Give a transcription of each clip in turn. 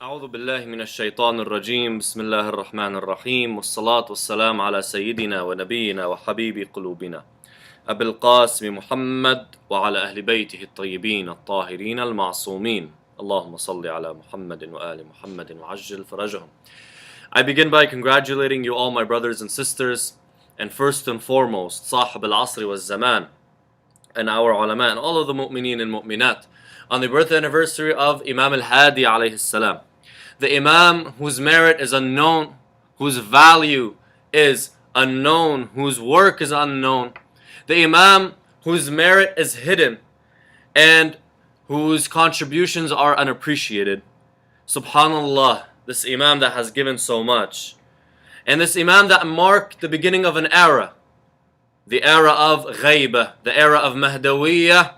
أعوذ بالله من الشيطان الرجيم بسم الله الرحمن الرحيم والصلاة والسلام على سيدنا ونبينا وحبيب قلوبنا أبي القاسم محمد وعلى أهل بيته الطيبين الطاهرين المعصومين اللهم صل على محمد وآل محمد وعجل فرجهم. I begin by congratulating you all my brothers and sisters, and first and foremost صاحب العصر والزمان and our ulama and all of the mu'mineen and mu'minat on the birth anniversary of Imam al-Hadi alayhi salam. The Imam whose merit is unknown, whose value is unknown, whose work is unknown. The Imam whose merit is hidden and whose contributions are unappreciated. Subhanallah, this Imam that has given so much. And this Imam that marked the beginning of an era. The era of Ghaibah, the era of Mahdawiyah,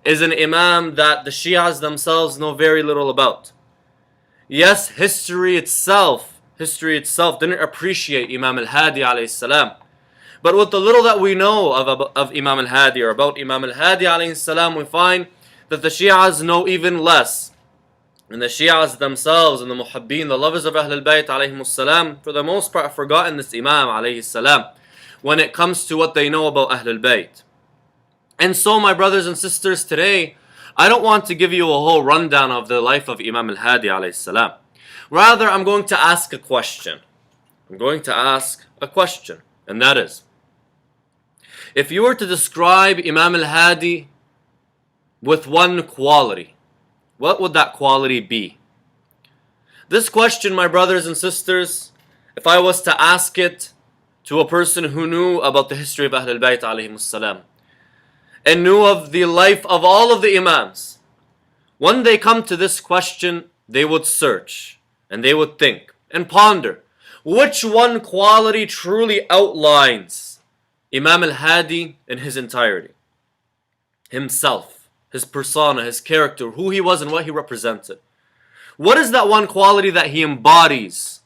is an Imam that the Shias themselves know very little about. Yes, history itself didn't appreciate Imam al-Hadi alayhi salam. But with the little that we know of Imam al-Hadi or about Imam al-Hadi alayhi salam, we find that the Shias know even less. And the Shias themselves and the Muhabbeen, the lovers of Ahlul Bayt alayhimus salam, for the most part have forgotten this Imam alayhi salam when it comes to what they know about Ahlul Bayt. And so my brothers and sisters, today I don't want to give you a whole rundown of the life of Imam al-Hadi alayhi salam. Rather, I'm going to ask a question. And that is, if you were to describe Imam al-Hadi with one quality, what would that quality be? This question, my brothers and sisters, if I was to ask it to a person who knew about the history of Ahlul Bayt alayhimus salam and knew of the life of all of the Imams, when they come to this question, they would search and they would think and ponder which one quality truly outlines Imam al-Hadi in his entirety. Himself, his persona, his character, who he was and what he represented. What is that one quality that he embodies?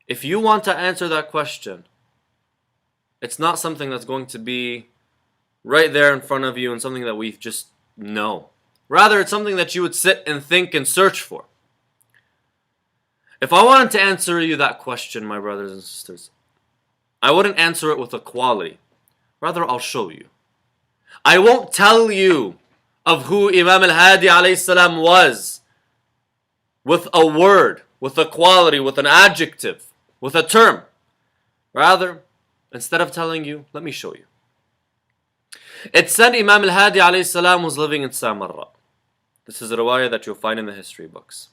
If you want to answer that question, it's not something that's going to be right there in front of you and something that we just know. Rather, it's something that you would sit and think and search for. If I wanted to answer you that question, my brothers and sisters, I wouldn't answer it with a quality. Rather, I'll show you. I won't tell you of who Imam al-Hadi alayhi salam was with a word, with a quality, with an adjective, with a term. Rather, instead of telling you, let me show you. It said Imam al-Hadi alayhi salam was living in Samarra. This is a riwayah that you'll find in the history books.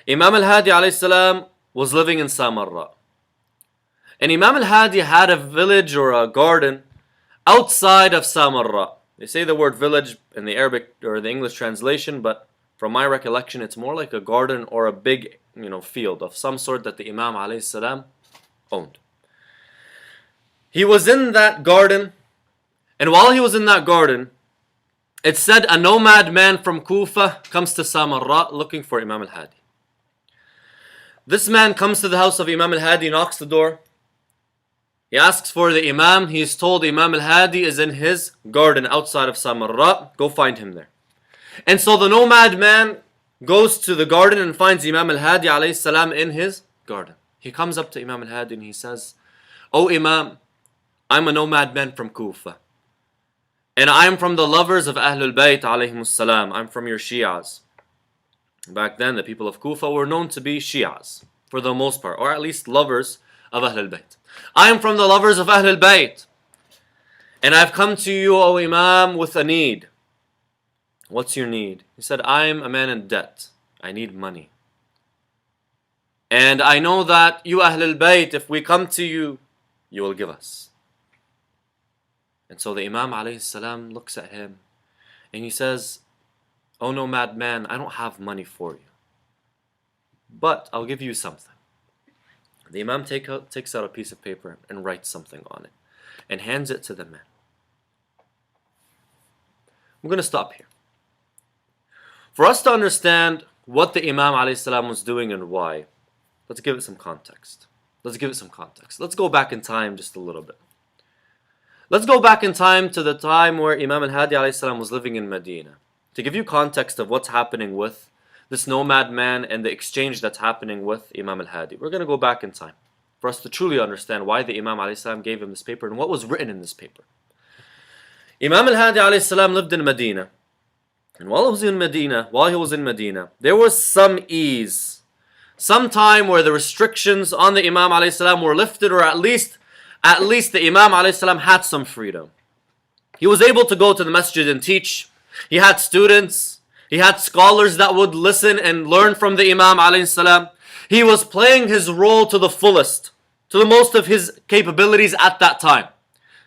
Imam al-Hadi alayhi salam was living in Samarra. And Imam al-Hadi had a village or a garden outside of Samarra. They say the word village in the Arabic or the English translation, but from my recollection, it's more like a garden or a big, field of some sort that the Imam alayhi salam owned. He was in that garden, and while he was in that garden, it said a nomad man from Kufa comes to Samarra looking for Imam al-Hadi. This man comes to the house of Imam al-Hadi, knocks the door. He asks for the Imam. He is told Imam al-Hadi is in his garden outside of Samarra. Go find him there. And so the nomad man goes to the garden and finds Imam al-Hadi alayhi salam in his garden. He comes up to Imam al-Hadi and he says, "Oh Imam, I'm a nomad man from Kufa. And I'm from the lovers of Ahlul Bayt alayhimus salam. I'm from your Shias." Back then, the people of Kufa were known to be Shias, for the most part, or at least lovers of Ahlul Bayt. I am from the lovers of Ahlul Bayt. And I've come to you, O Imam, with a need. What's your need? He said, I'm a man in debt. I need money. And I know that you Ahlul Bayt, if we come to you, you will give us. And so the Imam alayhi salam looks at him and he says, "Oh no, madman, I don't have money for you. But I'll give you something." The Imam takes out a piece of paper and writes something on it and hands it to the man. I'm going to stop here. For us to understand what the Imam alayhi salam was doing and why, let's give it some context. Let's go back in time just a little bit. Let's go back in time to the time where Imam al-Hadi alayhi salam was living in Medina. to give you context of what's happening with this nomad man and the exchange that's happening with Imam al-Hadi. We're going to go back in time for us to truly understand why the Imam ﷺ gave him this paper and what was written in this paper. Imam al-Hadi ﷺ lived in Medina. And while he was in Medina, there was some ease. Some time where the restrictions on the Imam ﷺ were lifted, or at least the Imam ﷺ had some freedom. He was able to go to the masjid and teach. He had students. He had scholars that would listen and learn from the Imam ﷺ. He was playing his role to the fullest, to the most of his capabilities at that time.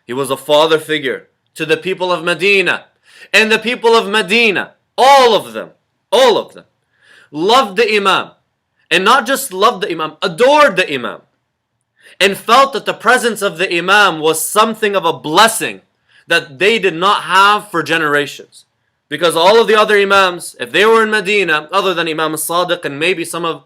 He was a father figure to the people of Medina. And the people of Medina, all of them, loved the Imam. And not just loved the Imam, adored the Imam. And felt that the presence of the Imam was something of a blessing that they did not have for generations. Because all of the other Imams, if they were in Medina, other than Imam al-Sadiq and maybe some of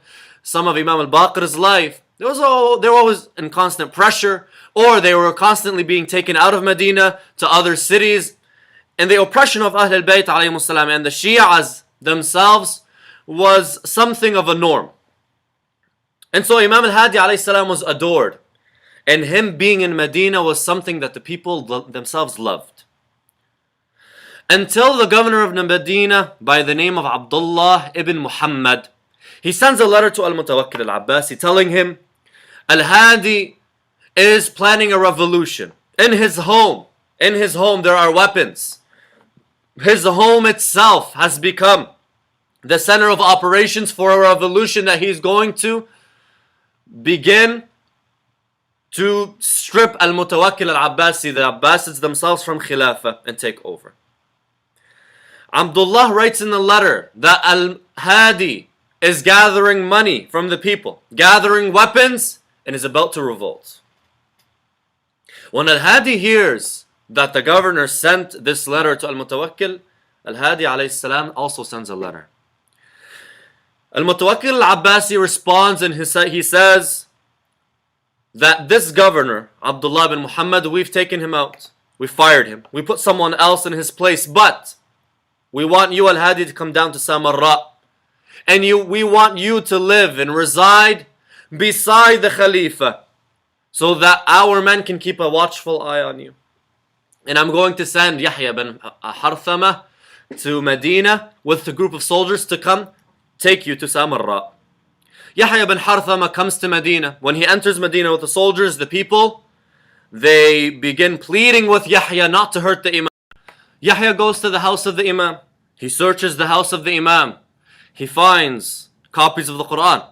Imam al-Baqir's life, they were always in constant pressure, or they were constantly being taken out of Medina to other cities. And the oppression of Ahl al-Bayt alayhimus salam and the Shi'as themselves was something of a norm. And so Imam al-Hadi alayhi salam was adored. And him being in Medina was something that the people themselves loved. Until the governor of Medina, by the name of Abdullah ibn Muhammad, he sends a letter to al-Mutawakkil al-Abbasi telling him, al-Hadi is planning a revolution. In his home there are weapons. His home itself has become the center of operations for a revolution that he's going to begin to strip al-Mutawakkil al-Abbasi, the Abbasids themselves, from Khilafah and take over. Abdullah writes in the letter that al-Hadi is gathering money from the people, gathering weapons, and is about to revolt. When al-Hadi hears that the governor sent this letter to al-Mutawakkil, al-Hadi alayhi salam also sends a letter. Al-Mutawakkil al-Abbasi responds and he says that this governor, Abdullah bin Muhammad, we've taken him out. We fired him. We put someone else in his place. But we want you, al-Hadi, to come down to Samarra. And we want you to live and reside beside the Khalifa, so that our men can keep a watchful eye on you. And I'm going to send Yahya bin Harthama to Medina with a group of soldiers to come take you to Samarra. Yahya bin Harthama comes to Medina. When he enters Medina with the soldiers, the people, they begin pleading with Yahya not to hurt the Imam. Yahya goes to the house of the Imam. He searches the house of the Imam. He finds copies of the Quran,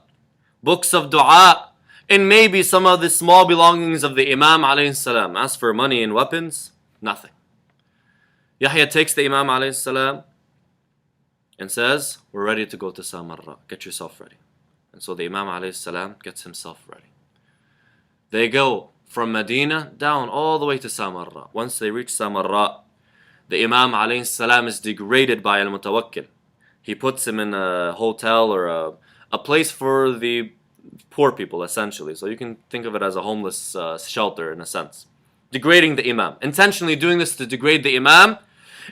books of dua, and maybe some of the small belongings of the Imam alayhi salam. As for money and weapons, nothing. Yahya takes the Imam alayhi salam and says, we're ready to go to Samarra. Get yourself ready. And so the Imam alayhi salam gets himself ready. They go from Medina down all the way to Samarra. Once they reach Samarra, the Imam alayhi salam is degraded by al-Mutawakkil. He puts him in a hotel or a place for the poor people, essentially. So you can think of it as a homeless shelter in a sense. Degrading the Imam. Intentionally doing this to degrade the Imam.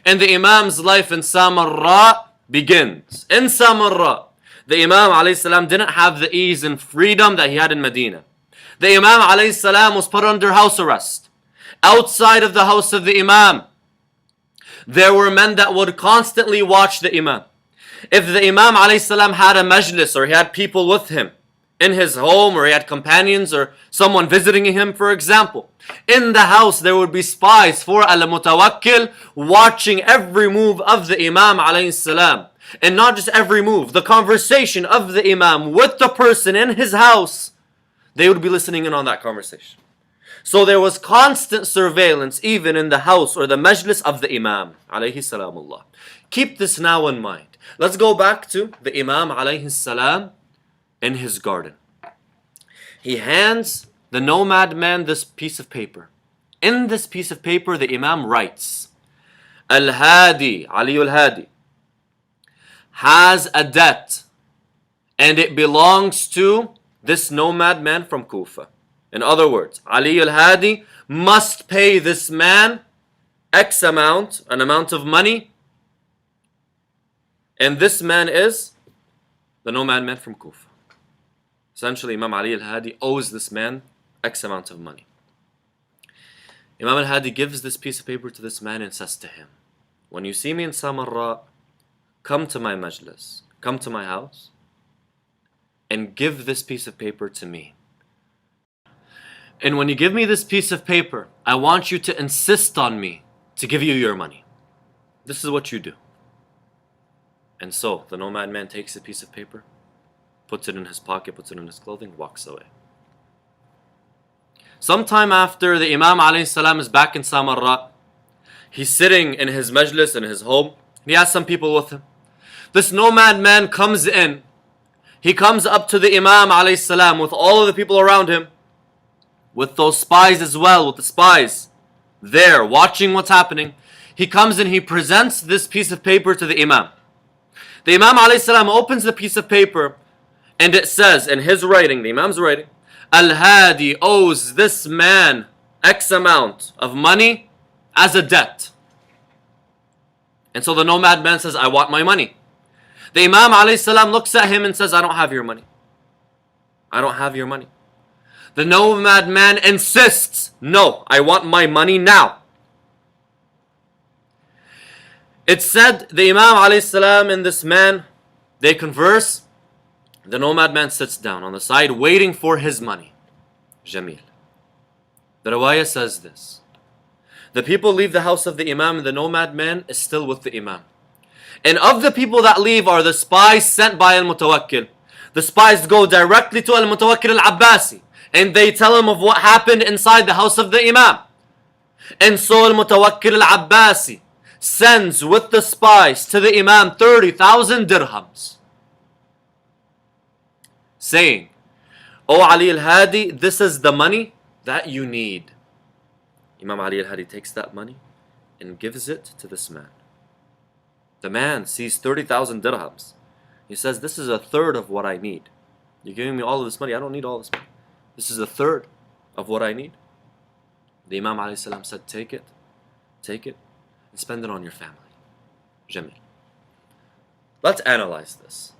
And the Imam's life in Samarra begins. In Samarra, the Imam ﷺ didn't have the ease and freedom that he had in Medina. The Imam ﷺ was put under house arrest. Outside of the house of the Imam, there were men that would constantly watch the Imam. If the Imam ﷺ had a majlis, or he had people with him in his home, or he had companions or someone visiting him, for example, in the house there would be spies for al-Mutawakkil watching every move of the Imam ﷺ. And not just every move, the conversation of the Imam with the person in his house, they would be listening in on that conversation. So there was constant surveillance even in the house or the majlis of the Imam alayhi salamullah. Keep this now in mind. Let's go back to the Imam alayhi salam in his garden. He hands the nomad man this piece of paper. In this piece of paper, the Imam writes, Al-Hadi, Ali al-Hadi, has a debt, and it belongs to this nomad man from Kufa. In other words, Ali al-Hadi must pay this man X amount, an amount of money, And this man is the nomad man from Kufa. Essentially, Imam Ali al-Hadi owes this man X amount of money. Imam al-Hadi gives this piece of paper to this man and says to him, when you see me in Samarra, come to my majlis, come to my house, and give this piece of paper to me. And when you give me this piece of paper, I want you to insist on me to give you your money. This is what you do. And so the nomad man takes a piece of paper, puts it in his pocket, puts it in his clothing, walks away. Sometime after the Imam alayhi salam is back in Samarra, he's sitting in his majlis, in his home. He has some people with him. This nomad man comes in. He comes up to the Imam alayhi salam with all of the people around him, with those spies as well, with the spies there watching what's happening. He comes and he presents this piece of paper to the Imam. The Imam alayhi salam opens the piece of paper and it says in his writing, the Imam's writing, Al-Hadi owes this man X amount of money as a debt. And so the nomad man says, I want my money. The Imam alayhi salam looks at him and says, I don't have your money. I don't have your money. The nomad man insists, no, I want my money now. It's said the Imam alayhi salam and this man, they converse. The nomad man sits down on the side waiting for his money. Jamil. The riwayah says this. The people leave the house of the Imam and the nomad man is still with the Imam. And of the people that leave are the spies sent by al-Mutawakkil. The spies go directly to al-Mutawakkil al-Abbasi and they tell him of what happened inside the house of the Imam. And so al-Mutawakkil al-Abbasi sends with the spies to the Imam 30,000 dirhams. Saying, O Ali al-Hadi, this is the money that you need. Imam Ali al-Hadi takes that money and gives it to this man. The man sees 30,000 dirhams. He says, this is a third of what I need. You're giving me all of this money. I don't need all this money. This is a third of what I need. The Imam alayhi salam said, take it, and spend it on your family. Jamil. Let's analyze this.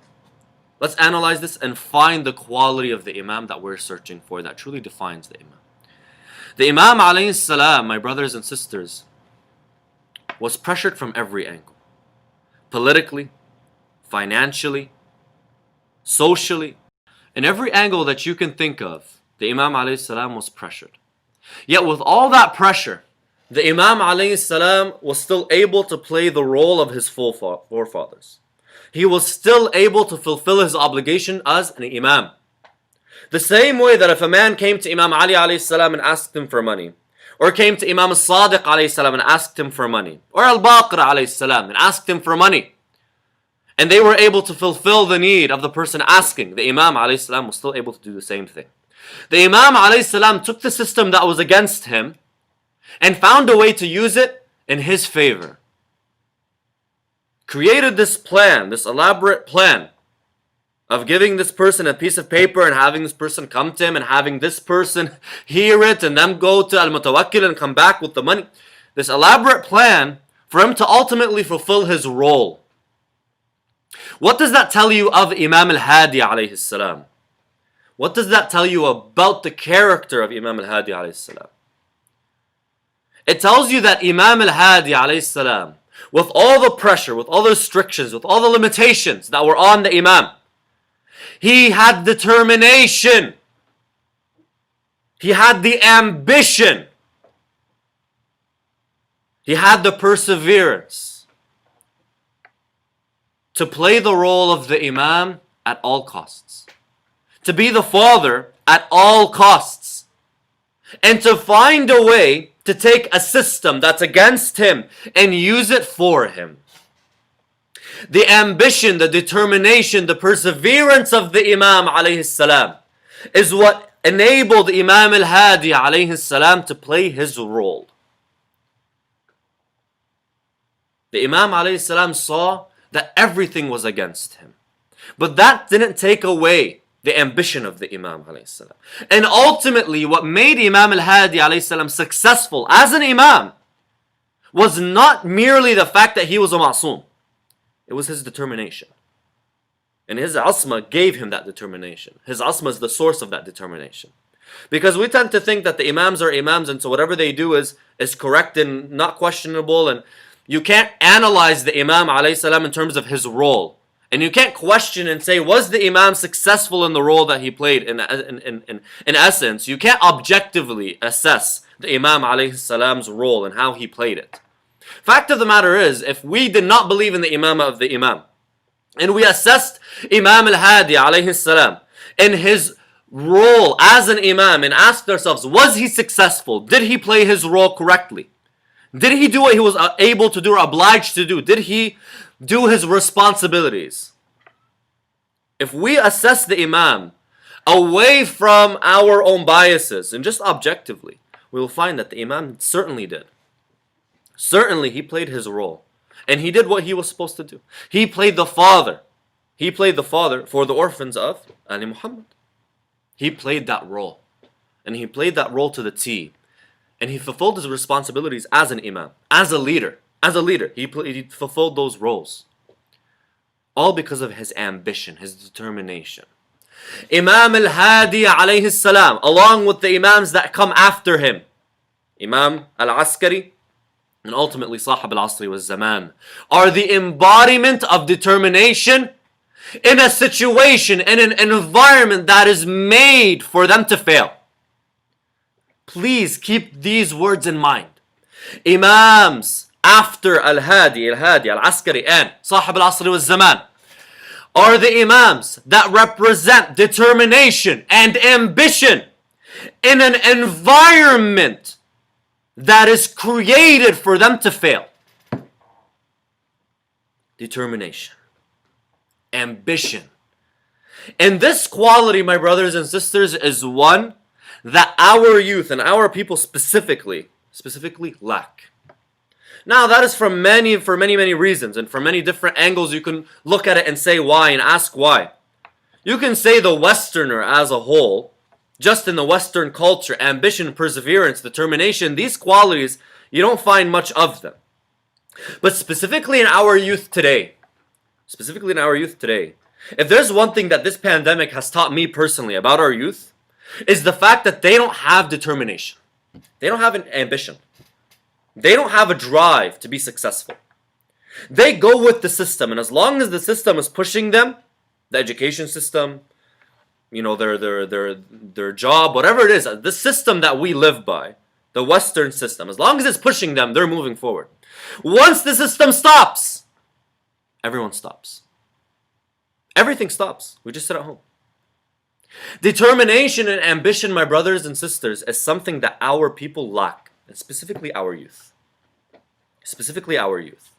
Let's analyze this and find the quality of the Imam that we're searching for that truly defines the Imam. The Imam alayhi salam, my brothers and sisters, was pressured from every angle. Politically, financially, socially, in every angle that you can think of, the Imam alayhi salam was pressured. Yet with all that pressure, the Imam alayhi salam was still able to play the role of his forefathers. He was still able to fulfill his obligation as an Imam. The same way that if a man came to Imam Ali alayhi salam and asked him for money, or came to Imam al-Sadiq alayhi salam and asked him for money, or al-Baqir alayhi salam and asked him for money, and they were able to fulfill the need of the person asking, the Imam alayhi salam was still able to do the same thing. The Imam alayhi salam took the system that was against him and found a way to use it in his favor. Created this plan, this elaborate plan of giving this person a piece of paper and having this person come to him and having this person hear it and then go to al-Mutawakkil and come back with the money. This elaborate plan for him to ultimately fulfill his role. What does that tell you of Imam al-Hadi alayhi salam? What does that tell you about the character of Imam al-Hadi alayhi salam? It tells you that Imam al-Hadi alayhi salam, with all the pressure, with all the restrictions, with all the limitations that were on the Imam, he had determination. He had the ambition. He had the perseverance to play the role of the Imam at all costs. To be the father at all costs. And to find a way to take a system that's against him and use it for him. The ambition, the determination, the perseverance of the Imam alayhi salam is what enabled Imam al-Hadi alayhi salam to play his role. The Imam alayhi salam saw that everything was against him. But that didn't take away the ambition of the Imam alayhi salam. And ultimately what made Imam al-Hadi alayhi salam successful as an Imam was not merely the fact that he was a ma'soom. It was his determination. And his asma gave him that determination. His asma is the source of that determination. Because we tend to think that the imams are imams, and so whatever they do is correct and not questionable, and you can't analyze the Imam alayhi salam in terms of his role. And you can't question and say, was the Imam successful in the role that he played? In essence, you can't objectively assess the Imam alayhi salam's role and how he played it. Fact of the matter is, if we did not believe in the Imam of the Imam, and we assessed Imam al-Hadi alayhi salam in his role as an Imam and asked ourselves, was he successful? Did he play his role correctly? Did he do what he was able to do or obliged to do? Did he do his responsibilities? If we assess the Imam away from our own biases and just objectively, we will find that the Imam certainly did. Certainly he played his role. And he did what he was supposed to do. He played the father. He played the father for the orphans of Ali Muhammad. He played that role. And he played that role to the T. And he fulfilled his responsibilities as an Imam, as a leader. As a leader, he fulfilled those roles. All because of his ambition, his determination. Imam al-Hadi alayhi salam, along with the Imams that come after him, Imam al-Askari, and ultimately Sahib al-Asri wa Zaman, are the embodiment of determination in a situation, in an environment that is made for them to fail. Please keep these words in mind. Imams after al-Hadi, al-Askari, and Sahib al-Asri wa Zaman are the Imams that represent determination and ambition in an environment that is created for them to fail. Determination. Ambition. And this quality, my brothers and sisters, is one that our youth and our people specifically lack. Now that is for many reasons, and for many different angles you can look at it and say why and ask why. You can say the Westerner as a whole, just in the Western culture, ambition, perseverance, determination, these qualities, you don't find much of them. But specifically in our youth today, if there's one thing that this pandemic has taught me personally about our youth, is the fact that they don't have determination. They don't have an ambition. They don't have a drive to be successful. They go with the system, and as long as the system is pushing them, the education system, you know, their job, whatever it is, the system that we live by, the Western system, as long as it's pushing them, they're moving forward. Once the system stops, everyone stops. Everything stops. We just sit at home. Determination and ambition, my brothers and sisters, is something that our people lack, and specifically our youth. Specifically our youth.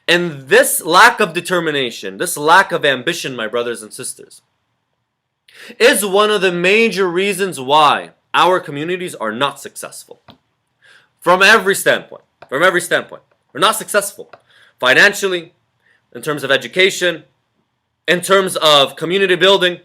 And this lack of determination, this lack of ambition, my brothers and sisters, is one of the major reasons why our communities are not successful. From every standpoint. We're not successful. Financially, in terms of education, in terms of community building.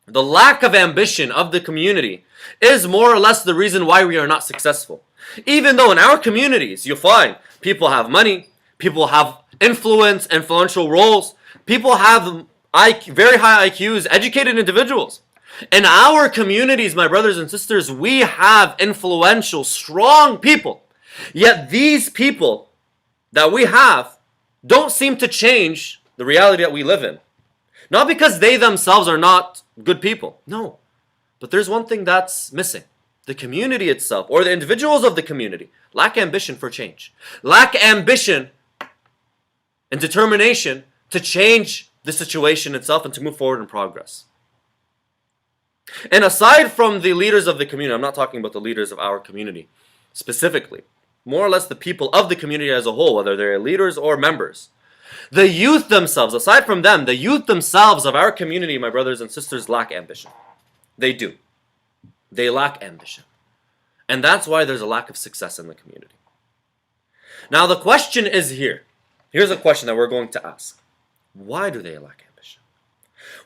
The lack of ambition of the community is more or less the reason why we are not successful. Even though in our communities, you find people have money, people have influence, influential roles, people have very high IQs, educated individuals. In our communities, my brothers and sisters, we have influential, strong people. Yet these people that we have don't seem to change the reality that we live in. Not because they themselves are not good people. No. But there's one thing that's missing. The community itself, or the individuals of the community, lack ambition for change. Lack ambition and determination to change the situation itself and to move forward in progress. And aside from the leaders of the community, I'm not talking about the leaders of our community specifically, more or less the people of the community as a whole, whether they're leaders or members. The youth themselves, aside from them, the youth themselves of our community, my brothers and sisters, lack ambition. They do. They lack ambition. And that's why there's a lack of success in the community. Now the question is here. Here's a question that we're going to ask. Why do they lack ambition?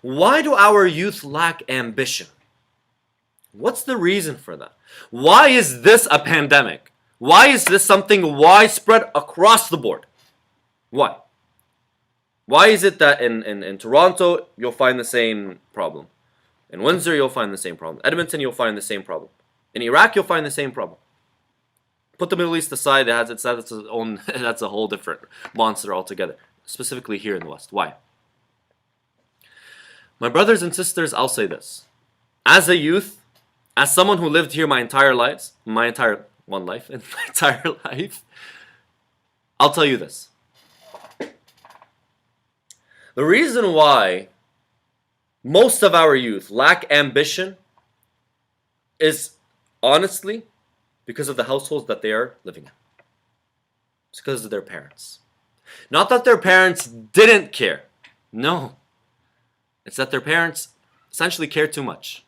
Why do our youth lack ambition? What's the reason for that? Why is this a pandemic? Why is this something widespread across the board? Why? Why is it that in Toronto, you'll find the same problem? In Windsor, you'll find the same problem. Edmonton, you'll find the same problem. In Iraq, you'll find the same problem. Put the Middle East aside, that's its own, that's a whole different monster altogether. Specifically here in the West. Why? My brothers and sisters, I'll say this. As a youth, as someone who lived here my entire life, I'll tell you this. The reason why most of our youth lack ambition is honestly because of the households that they are living in. It's because of their parents. Not that their parents didn't care. No. It's that their parents essentially cared too much.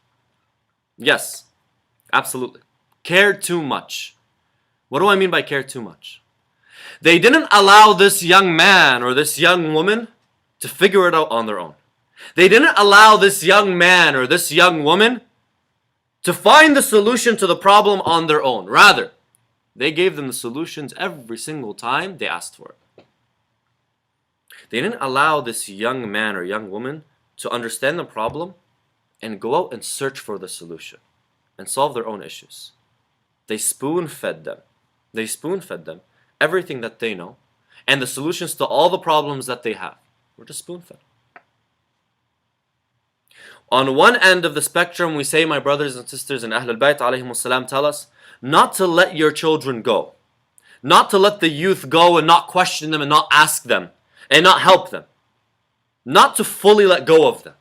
Yes, absolutely. Cared too much. What do I mean by care too much? They didn't allow this young man or this young woman to figure it out on their own. They didn't allow this young man or this young woman to find the solution to the problem on their own. Rather, they gave them the solutions every single time they asked for it. They didn't allow this young man or young woman to understand the problem and go out and search for the solution and solve their own issues. They spoon-fed them. They spoon-fed them everything that they know and the solutions to all the problems that they have. We're just spoon-fed. On one end of the spectrum, we say, my brothers and sisters in Ahlul Bayt alayhimus salam tell us not to let your children go. Not to let the youth go and not question them and not ask them and not help them. Not to fully let go of them.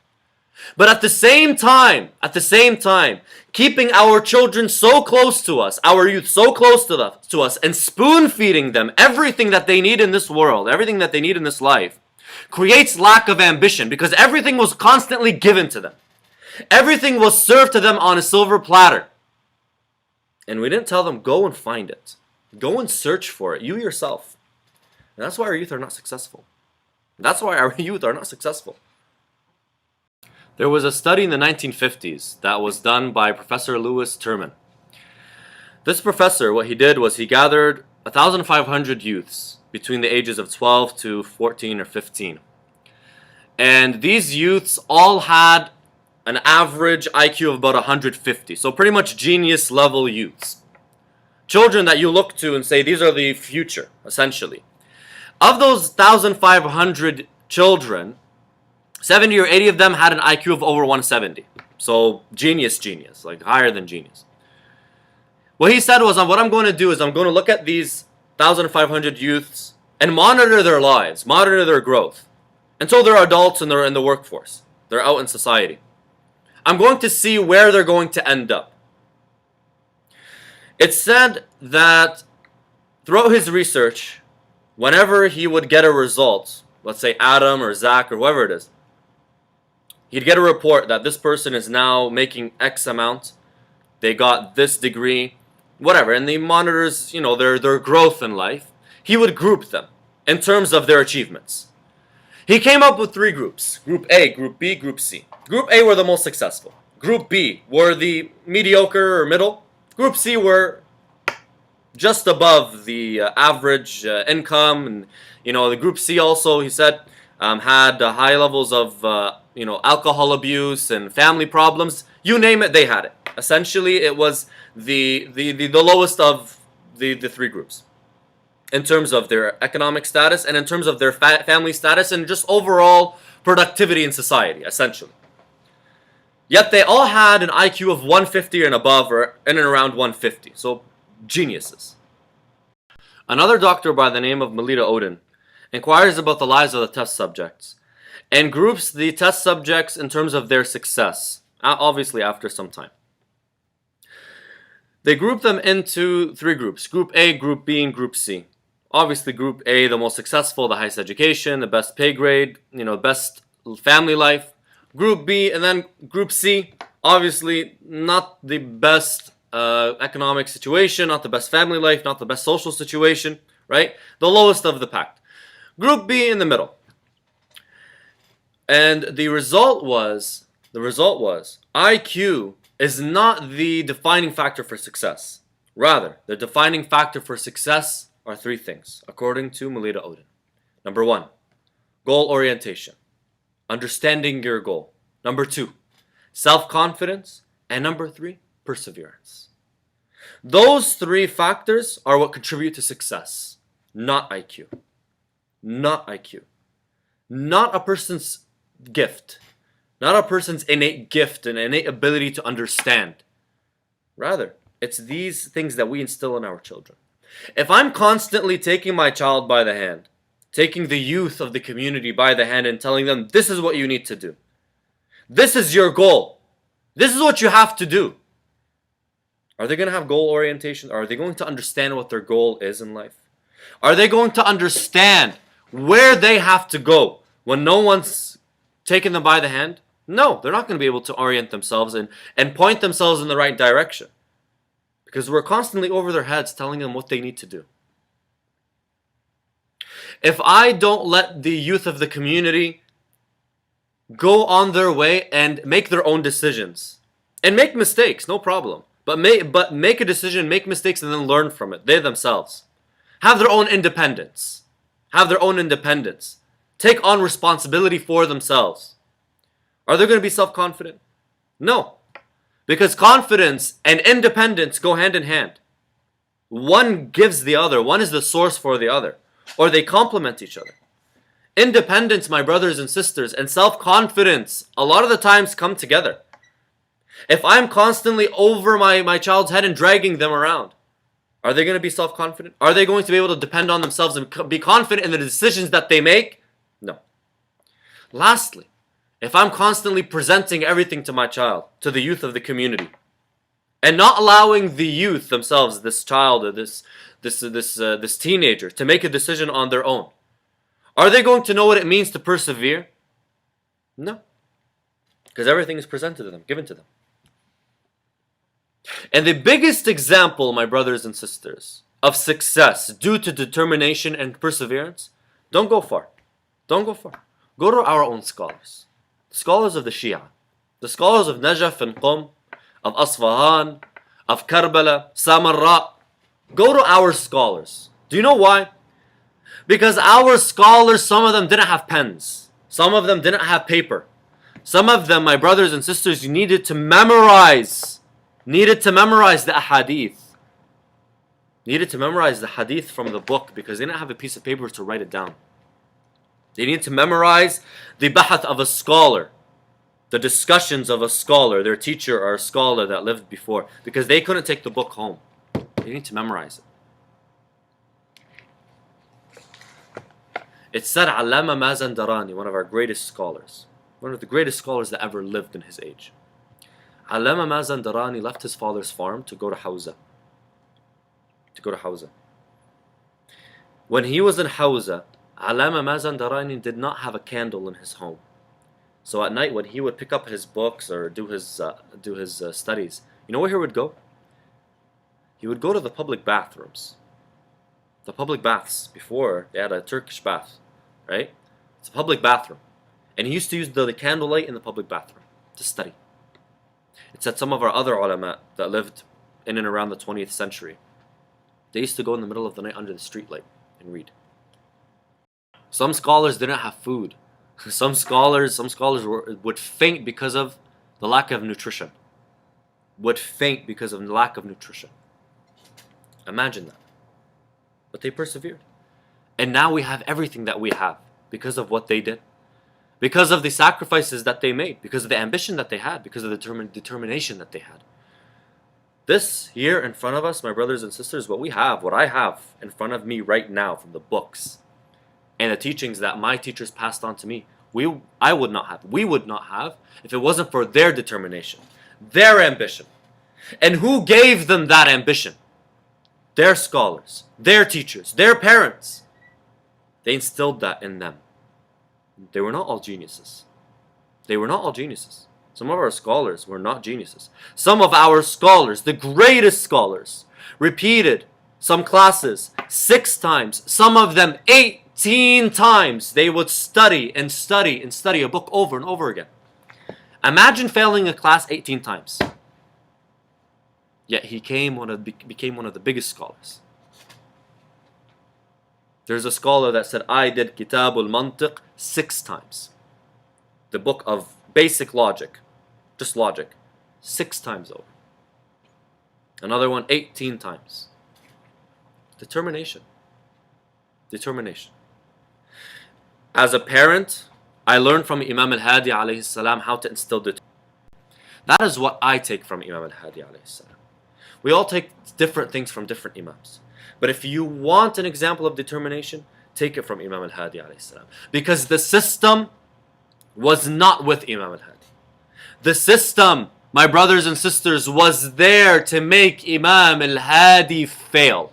But at the same time, keeping our children so close to us, our youth so close to us, and spoon-feeding them everything that they need in this world, everything that they need in this life, creates lack of ambition because everything was constantly given to them. Everything was served to them on a silver platter. And we didn't tell them, go and find it. Go and search for it, you yourself. And that's why our youth are not successful. That's why our youth are not successful. There was a study in the 1950s that was done by Professor Lewis Terman. This professor, what he did was he gathered 1,500 youths between the ages of 12 to 14 or 15. And these youths all had an average IQ of about 150. So pretty much genius level youths. Children that you look to and say, these are the future, essentially. Of those 1,500 children, 70 or 80 of them had an IQ of over 170. So genius, like higher than genius. What he said was, what I'm going to do is I'm going to look at these 1,500 youths and monitor their lives, monitor their growth until they're adults and they're in the workforce. They're out in society. I'm going to see where they're going to end up. It's said that throughout his research, whenever he would get a result, let's say Adam or Zach or whoever it is, he'd get a report that this person is now making X amount, they got this degree, whatever, and he monitors, their growth in life. He would group them in terms of their achievements. He came up with 3 groups. Group A, Group B, Group C. Group A were the most successful. Group B were the mediocre or middle. Group C were just above the average income. And, the Group C also, he said, had high levels of, alcohol abuse and family problems. You name it, they had it. Essentially, it was the lowest of the 3 groups in terms of their economic status and in terms of their family status and just overall productivity in society, essentially. Yet they all had an IQ of 150 and above, or in and around 150. So, geniuses. Another doctor by the name of Melita Oden inquires about the lives of the test subjects and groups the test subjects in terms of their success, obviously after some time. They group them into 3 groups, Group A, Group B, and Group C. Obviously, Group A, the most successful, the highest education, the best pay grade, best family life. Group B, and then Group C, obviously not the best economic situation, not the best family life, not the best social situation, right? The lowest of the pack. Group B in the middle. And the result was IQ is not the defining factor for success. Rather, the defining factor for success are 3 things, according to Melita Oden. Number 1, Goal orientation. Understanding your goal. Number 2, self-confidence. And number 3, perseverance. Those 3 factors are what contribute to success, not IQ. Not IQ. Not a person's gift. Not a person's innate gift and innate ability to understand. Rather, it's these things that we instill in our children. If I'm constantly taking my child by the hand, taking the youth of the community by the hand and telling them, this is what you need to do. This is your goal. This is what you have to do. Are they going to have goal orientation? Are they going to understand what their goal is in life? Are they going to understand where they have to go when no one's taking them by the hand? No, they're not going to be able to orient themselves and point themselves in the right direction. Because we're constantly over their heads telling them what they need to do. If I don't let the youth of the community go on their way and make their own decisions, and make mistakes, no problem. But make a decision, make mistakes, and then learn from it. They themselves have their own independence. Have their own independence. Take on responsibility for themselves. Are they going to be self-confident? No. Because confidence and independence go hand in hand. One gives the other. One is the source for the other. Or they complement each other. Independence, my brothers and sisters, and self-confidence a lot of the times come together. If I'm constantly over my child's head and dragging them around, are they going to be self-confident? Are they going to be able to depend on themselves and be confident in the decisions that they make? No. Lastly, if I'm constantly presenting everything to my child, to the youth of the community, and not allowing the youth themselves, this child or this teenager, to make a decision on their own, are they going to know what it means to persevere? No. Because everything is presented to them, given to them. And the biggest example, my brothers and sisters, of success due to determination and perseverance, don't go far. Don't go far. Go to our own scholars. The scholars of the Shia. The scholars of Najaf and Qum, of Asfahan, of Karbala, Samarra. Go to our scholars. Do you know why? Because our scholars, some of them didn't have pens. Some of them didn't have paper. Some of them, my brothers and sisters, you needed to memorize the ahadith. Needed to memorize the hadith from the book because they didn't have a piece of paper to write it down. They needed to memorize the bahath of a scholar, the discussions of a scholar, their teacher or a scholar that lived before, because they couldn't take the book home. They need to memorize it. It said Allama Mazandarani, one of our greatest scholars, one of the greatest scholars that ever lived in his age. Allama Mazandarani left his father's farm to go to Hawza. When he was in Hawza, Allama Mazandarani did not have a candle in his home. So at night when he would pick up his books or do his studies, you know where he would go? He would go to the public bathrooms. The public baths. Before, they had a Turkish bath, right? It's a public bathroom. And he used to use the candlelight in the public bathroom to study. It said some of our other ulama that lived in and around the 20th century, they used to go in the middle of the night under the streetlight and read. Some scholars didn't have food. Some scholars would faint because of the lack of nutrition. Imagine that. But they persevered. And now we have everything that we have because of what they did. Because of the sacrifices that they made. Because of the ambition that they had. Because of the determination that they had. This here in front of us, my brothers and sisters, what I have in front of me right now from the books and the teachings that my teachers passed on to me, we would not have if it wasn't for their determination, their ambition. And who gave them that ambition? Their scholars, their teachers, their parents. They instilled that in them. They were not all geniuses. Some of our scholars were not geniuses. Some of our scholars, the greatest scholars, repeated some classes 6 times, some of them 18 times. They would study and study and study a book over and over again. Imagine failing a class 18 times. Yet he became one of the biggest scholars. There's a scholar that said, I did Kitab al-Mantiq 6 times. The book of basic logic, just logic, 6 times over. Another one 18 times. Determination. Determination. As a parent, I learned from Imam al-Hadi alayhi salam how to instill determination. That is what I take from Imam al-Hadi alayhi salam. We all take different things from different Imams. But if you want an example of determination, take it from Imam al-Hadi alayhi salam. Because the system was not with Imam al-Hadi. The system, my brothers and sisters, was there to make Imam al-Hadi fail.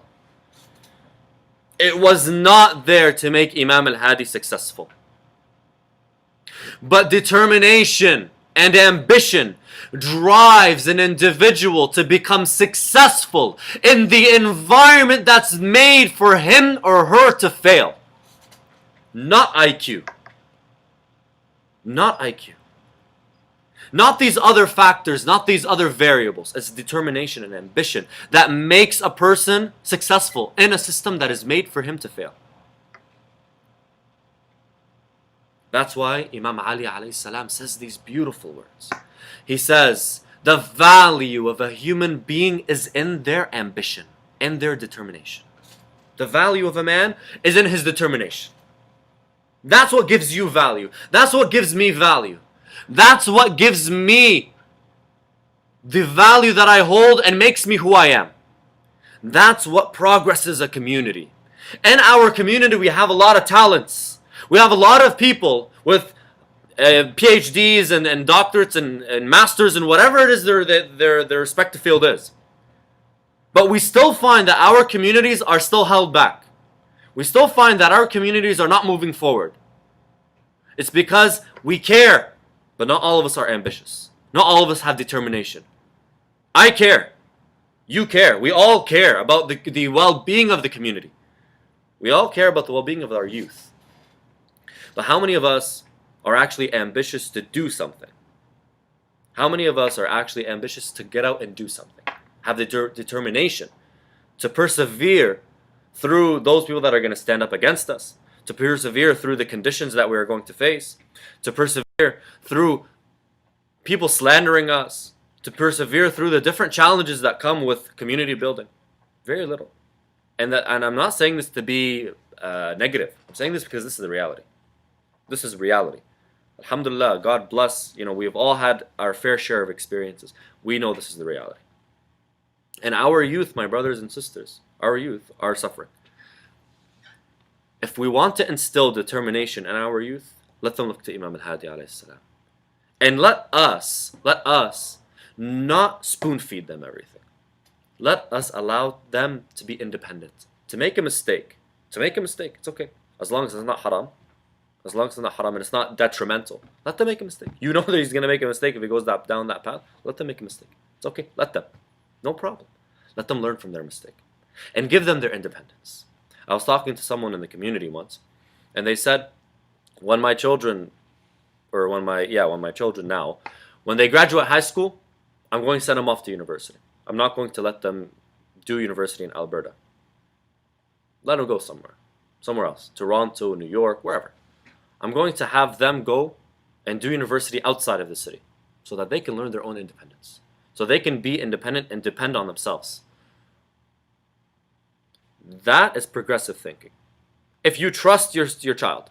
It was not there to make Imam al-Hadi successful. But determination and ambition drives an individual to become successful in the environment that's made for him or her to fail. Not IQ. Not IQ. Not these other factors, not these other variables. It's determination and ambition that makes a person successful in a system that is made for him to fail. That's why Imam Ali alayhi salam says these beautiful words. He says, the value of a human being is in their ambition, in their determination. The value of a man is in his determination. That's what gives you value. That's what gives me value. That's what gives me the value that I hold and makes me who I am. That's what progresses a community. In our community, we have a lot of talents. We have a lot of people with PhDs and doctorates and masters and whatever it is their respective field is. But we still find that our communities are still held back. We still find that our communities are not moving forward. It's because we care, but not all of us are ambitious. Not all of us have determination. I care. You care. We all care about the well-being of the community. We all care about the well-being of our youth. But how many of us are actually ambitious to do something? How many of us are actually ambitious to get out and do something? Have the determination to persevere through those people that are going to stand up against us, to persevere through the conditions that we are going to face, to persevere through people slandering us, to persevere through the different challenges that come with community building. Very little. And I'm not saying this to be negative. I'm saying this because this is the reality. This is reality. Alhamdulillah, God bless. We've all had our fair share of experiences. We know this is the reality. And our youth, my brothers and sisters, our youth are suffering. If we want to instill determination in our youth, let them look to Imam al-Hadi alayhi salam. And let us not spoon feed them everything. Let us allow them to be independent. To make a mistake, it's okay. As long as it's not haram. As long as it's not haram and it's not detrimental. Let them make a mistake. You know that he's going to make a mistake if he goes down that path. Let them make a mistake. It's okay. Let them. No problem. Let them learn from their mistake. And give them their independence. I was talking to someone in the community once, and they said, when my children now, when they graduate high school, I'm going to send them off to university. I'm not going to let them do university in Alberta. Let them go somewhere else, Toronto, New York, wherever. I'm going to have them go and do university outside of the city so that they can learn their own independence. So they can be independent and depend on themselves. That is progressive thinking. If you trust your child,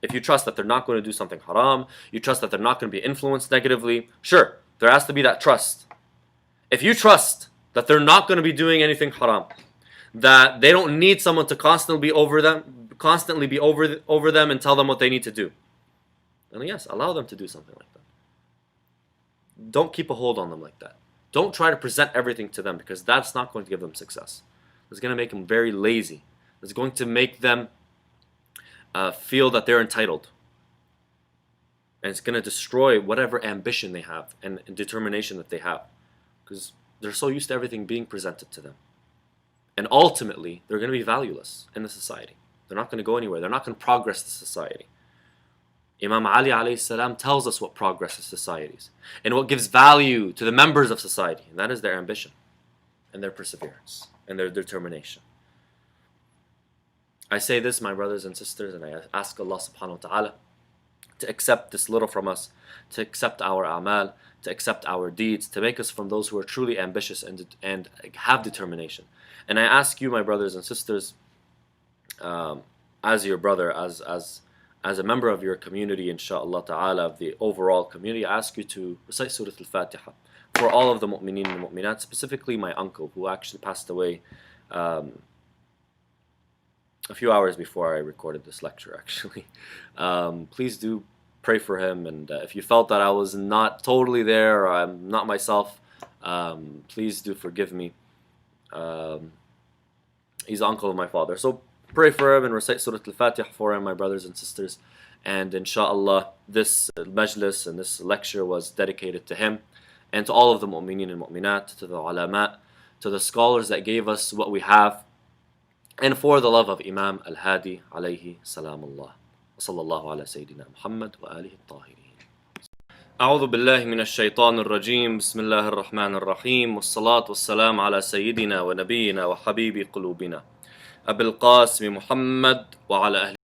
if you trust that they're not going to do something haram, you trust that they're not going to be influenced negatively, sure, there has to be that trust. If you trust that they're not going to be doing anything haram, that they don't need someone to constantly be over them and tell them what they need to do, then yes, allow them to do something like that. Don't keep a hold on them like that. Don't try to present everything to them, because that's not going to give them success. It's going to make them very lazy. It's going to make them feel that they're entitled. And it's going to destroy whatever ambition they have and determination that they have, because they're so used to everything being presented to them. And ultimately, they're going to be valueless in the society. They're not going to go anywhere. They're not going to progress the society. Imam Ali alayhi salam tells us what progresses societies and what gives value to the members of society, and that is their ambition and their perseverance and their determination. I say this, my brothers and sisters, and I ask Allah subhanahu wa ta'ala to accept this little from us, to accept our a'mal, to accept our deeds, to make us from those who are truly ambitious and have determination. And I ask you, my brothers and sisters, as your brother, as a member of your community, inshaAllah ta'ala, of the overall community, I ask you to recite Surah Al-Fatiha for all of the mu'mineen and mu'minat, specifically my uncle, who actually passed away a few hours before I recorded this lecture, actually. Please do pray for him, and if you felt that I was not totally there, or I'm not myself, please do forgive me. He's the uncle of my father, so pray for him and recite Surah Al-Fatiha for him, my brothers and sisters. And inshaAllah, this majlis and this lecture was dedicated to him and to all of the mu'mineen and mu'minat, to the ulama, to the scholars that gave us what we have, and for the love of Imam al-Hadi alayhi salamullah. Sallallahu ala Sayyidina Muhammad wa alihi al-tahirin. أعوذ بالله من الشيطان الرجيم بسم الله الرحمن الرحيم والصلاة والسلام على سيدنا ونبينا وحبيب قلوبنا أبي القاسم محمد وعلى أهل